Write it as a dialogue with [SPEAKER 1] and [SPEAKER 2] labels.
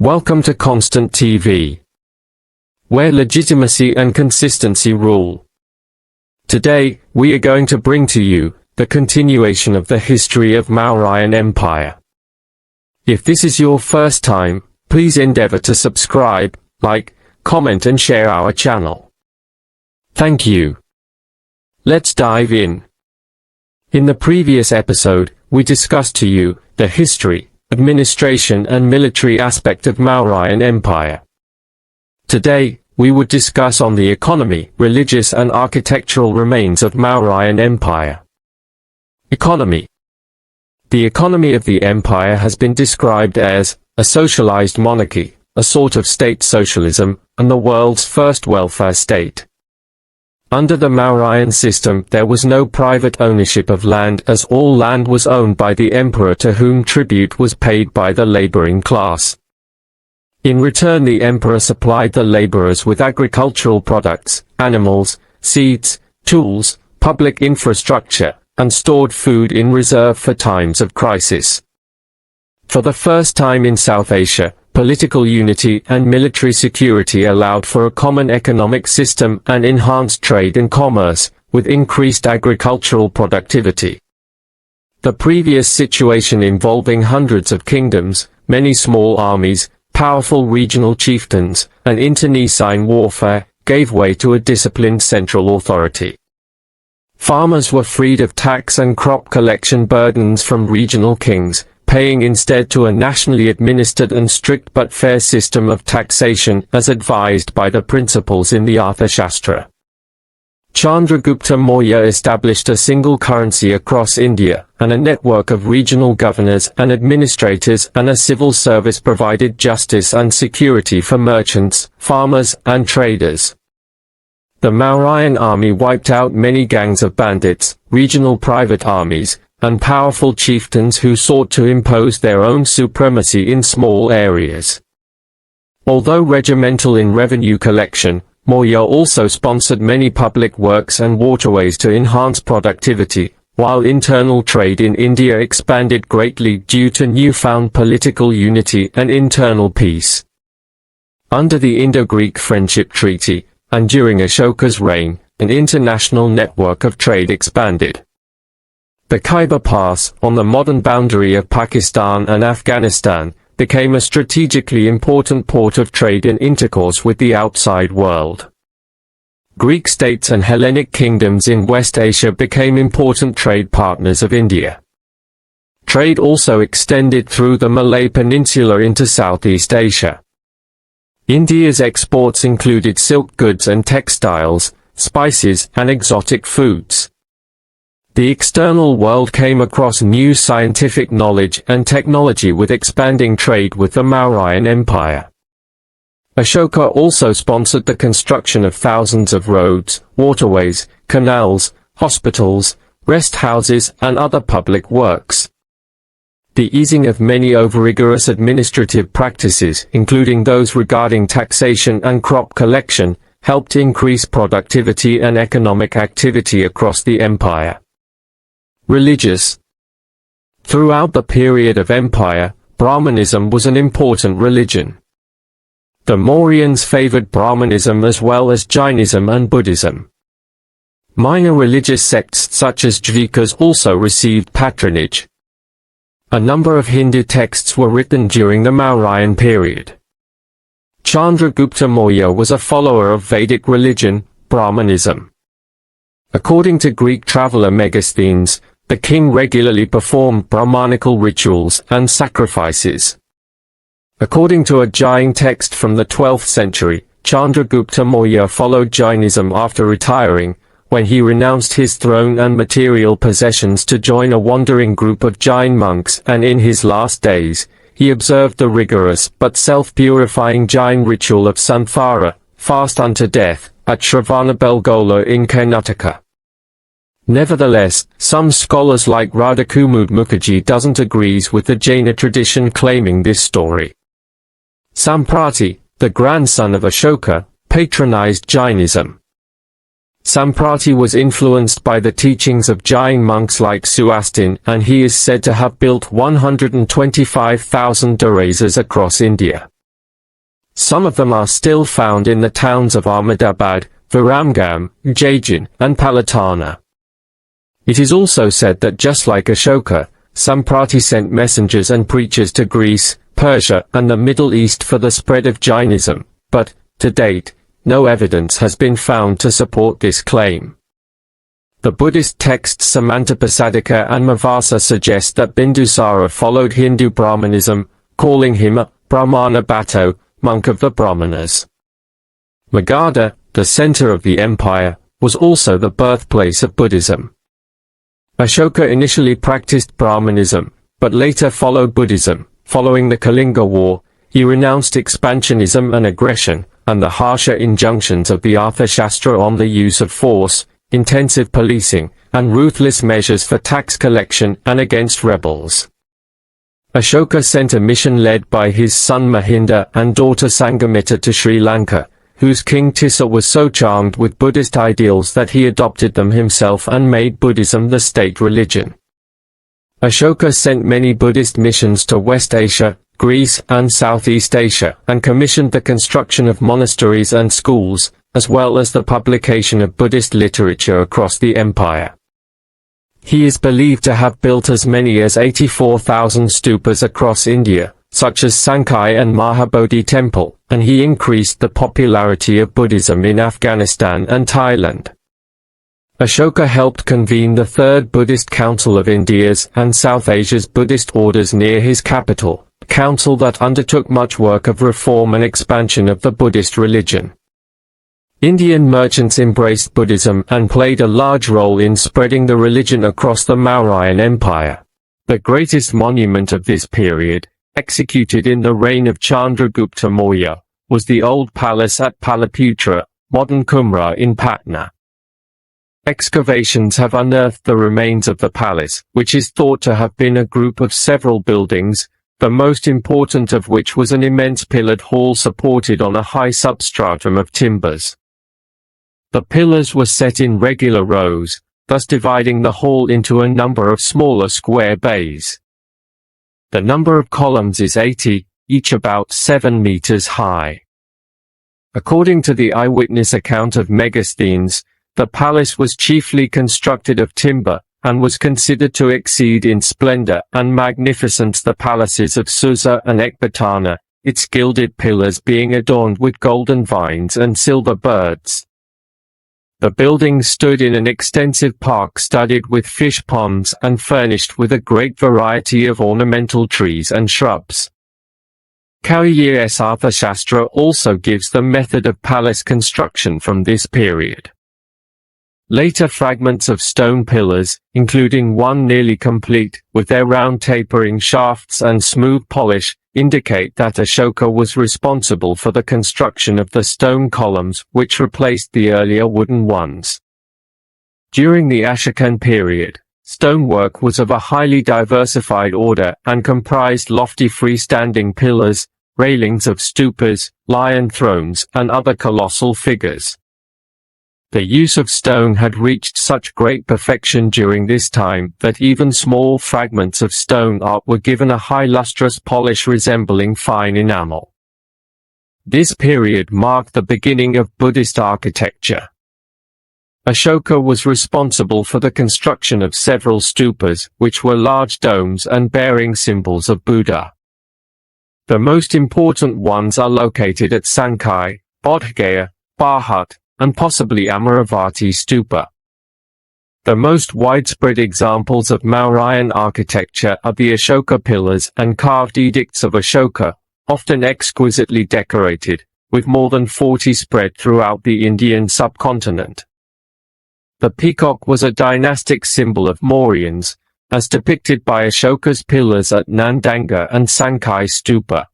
[SPEAKER 1] Welcome to Constant TV, where legitimacy and consistency rule. Today, we are going to bring to you the continuation of the history of Mauryan Empire. If this is your first time, please endeavor to subscribe, like, comment and share our channel. Thank you. Let's dive in. In the previous episode, we discussed to you the history, administration and military aspect of Mauryan Empire. Today, we would discuss on the economy, religious and architectural remains of Mauryan Empire. Economy. The economy of the empire has been described as a socialized monarchy, a sort of state socialism, and the world's first welfare state. Under the Mauryan system there was no private ownership of land, as all land was owned by the emperor, to whom tribute was paid by the laboring class. In return the emperor supplied the laborers with agricultural products, animals, seeds, tools, public infrastructure, and stored food in reserve for times of crisis. For the first time in South Asia, political unity and military security allowed for a common economic system and enhanced trade and commerce, with increased agricultural productivity. The previous situation involving hundreds of kingdoms, many small armies, powerful regional chieftains, and internecine warfare, gave way to a disciplined central authority. Farmers were freed of tax and crop collection burdens from regional kings, paying instead to a nationally administered and strict but fair system of taxation as advised by the principles in the Arthashastra. Chandragupta Maurya established a single currency across India, and a network of regional governors and administrators, and a civil service provided justice and security for merchants, farmers, and traders. The Mauryan army wiped out many gangs of bandits, regional private armies, and powerful chieftains who sought to impose their own supremacy in small areas. Although regimental in revenue collection, Maurya also sponsored many public works and waterways to enhance productivity, while internal trade in India expanded greatly due to newfound political unity and internal peace. Under the Indo-Greek Friendship Treaty, and during Ashoka's reign, an international network of trade expanded. The Khyber Pass, on the modern boundary of Pakistan and Afghanistan, became a strategically important port of trade and intercourse with the outside world. Greek states and Hellenic kingdoms in West Asia became important trade partners of India. Trade also extended through the Malay Peninsula into Southeast Asia. India's exports included silk goods and textiles, spices and exotic foods. The external world came across new scientific knowledge and technology with expanding trade with the Mauryan Empire. Ashoka also sponsored the construction of thousands of roads, waterways, canals, hospitals, rest houses and other public works. The easing of many over-rigorous administrative practices, including those regarding taxation and crop collection, helped increase productivity and economic activity across the empire. Religious. Throughout the period of empire, Brahmanism was an important religion. The Mauryans favored Brahmanism as well as Jainism and Buddhism. Minor religious sects such as Jaikas also received patronage. A number of Hindu texts were written during the Mauryan period. Chandragupta Maurya was a follower of Vedic religion, Brahmanism. According to Greek traveler Megasthenes, the king regularly performed Brahmanical rituals and sacrifices. According to a Jain text from the 12th century, Chandragupta Maurya followed Jainism after retiring, when he renounced his throne and material possessions to join a wandering group of Jain monks, and in his last days, he observed the rigorous but self-purifying Jain ritual of Santhara, fast unto death, at Shravanabelgola in Karnataka. Nevertheless, some scholars like Radhakumud Mukherjee doesn't agree with the Jaina tradition claiming this story. Samprati, the grandson of Ashoka, patronized Jainism. Samprati was influenced by the teachings of Jain monks like Suastin, and he is said to have built 125,000 darasas across India. Some of them are still found in the towns of Ahmedabad, Viramgam, Ujjain, and Palitana. It is also said that just like Ashoka, Samprati sent messengers and preachers to Greece, Persia, and the Middle East for the spread of Jainism, but, to date, no evidence has been found to support this claim. The Buddhist texts Samantapasadika and Mavasa suggest that Bindusara followed Hindu Brahmanism, calling him a Brahmana Bhatto, monk of the Brahmanas. Magadha, the center of the empire, was also the birthplace of Buddhism. Ashoka initially practiced Brahmanism, but later followed Buddhism. Following the Kalinga War, he renounced expansionism and aggression, and the harsher injunctions of the Arthashastra on the use of force, intensive policing, and ruthless measures for tax collection and against rebels. Ashoka sent a mission led by his son Mahinda and daughter Sanghamitta to Sri Lanka, whose king Tissa was so charmed with Buddhist ideals that he adopted them himself and made Buddhism the state religion. Ashoka sent many Buddhist missions to West Asia, Greece, and Southeast Asia, and commissioned the construction of monasteries and schools, as well as the publication of Buddhist literature across the empire. He is believed to have built as many as 84,000 stupas across India, such as Sankai and Mahabodhi Temple, and he increased the popularity of Buddhism in Afghanistan and Thailand. Ashoka helped convene the Third Buddhist Council of India's and South Asia's Buddhist orders near his capital, a council that undertook much work of reform and expansion of the Buddhist religion. Indian merchants embraced Buddhism and played a large role in spreading the religion across the Mauryan Empire. The greatest monument of this period, executed in the reign of Chandragupta Maurya, was the old palace at Paliputra, modern Kumra in Patna. Excavations have unearthed the remains of the palace, which is thought to have been a group of several buildings, the most important of which was an immense pillared hall supported on a high substratum of timbers. The pillars were set in regular rows, thus dividing the hall into a number of smaller square bays. The number of columns is 80, each about 7 meters high. According to the eyewitness account of Megasthenes, the palace was chiefly constructed of timber, and was considered to exceed in splendor and magnificence the palaces of Susa and Ecbatana, its gilded pillars being adorned with golden vines and silver birds. The building stood in an extensive park studded with fish ponds and furnished with a great variety of ornamental trees and shrubs. Kautilya's Arthashastra also gives the method of palace construction from this period. Later fragments of stone pillars, including one nearly complete, with their round tapering shafts and smooth polish, indicate that Ashoka was responsible for the construction of the stone columns which replaced the earlier wooden ones. During the Ashokan period, stonework was of a highly diversified order and comprised lofty freestanding pillars, railings of stupas, lion thrones, and other colossal figures. The use of stone had reached such great perfection during this time that even small fragments of stone art were given a high lustrous polish resembling fine enamel. This period marked the beginning of Buddhist architecture. Ashoka was responsible for the construction of several stupas, which were large domes and bearing symbols of Buddha. The most important ones are located at Sankai, Bodhgaya, Bharat, and possibly Amaravati Stupa. The most widespread examples of Mauryan architecture are the Ashoka pillars and carved edicts of Ashoka, often exquisitely decorated, with more than 40 spread throughout the Indian subcontinent. The peacock was a dynastic symbol of Mauryans, as depicted by Ashoka's pillars at Nanda and Sankai Stupa.